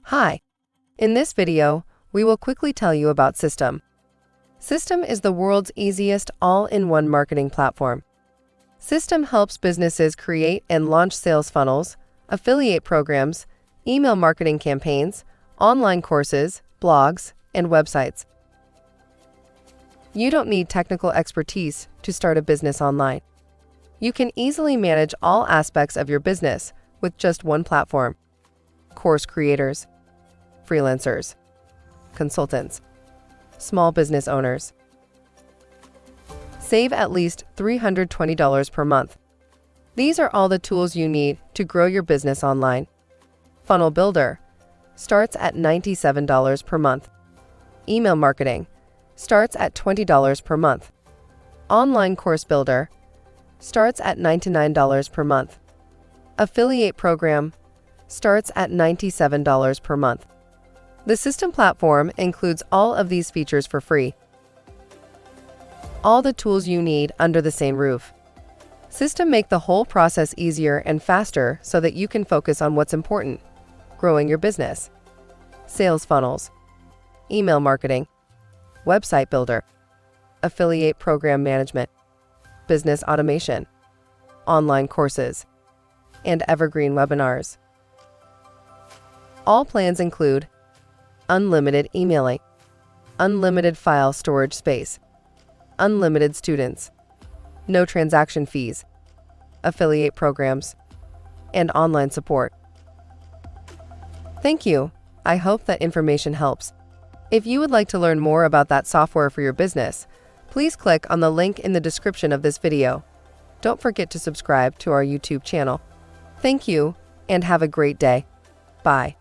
Hi. In this video, we will quickly tell you about Systeme. Systeme is the world's easiest all-in-one marketing platform. Systeme helps businesses create and launch sales funnels, affiliate programs, email marketing campaigns, online courses, blogs, and websites. You don't need technical expertise to start a business online. You can easily manage all aspects of your business with just one platform. Course creators, freelancers, consultants, small business owners. Save at least $320 per month. These are all the tools you need to grow your business online. Funnel Builder starts at $97 per month. Email marketing starts at $20 per month. Online Course Builder starts at $99 per month. Affiliate program starts at $97 per month. The Systeme platform includes all of these features for free. All the tools you need under the same roof. Systeme make the whole process easier and faster so that you can focus on what's important: growing your business. Sales funnels, email marketing, website builder, affiliate program management, business automation, online courses, and Evergreen webinars. All plans include unlimited emailing, unlimited file storage space, unlimited students, no transaction fees, affiliate programs, and online support. Thank you. I hope that information helps. If you would like to learn more about that software for your business, please click on the link in the description of this video. Don't forget to subscribe to our YouTube channel. Thank you, and have a great day. Bye.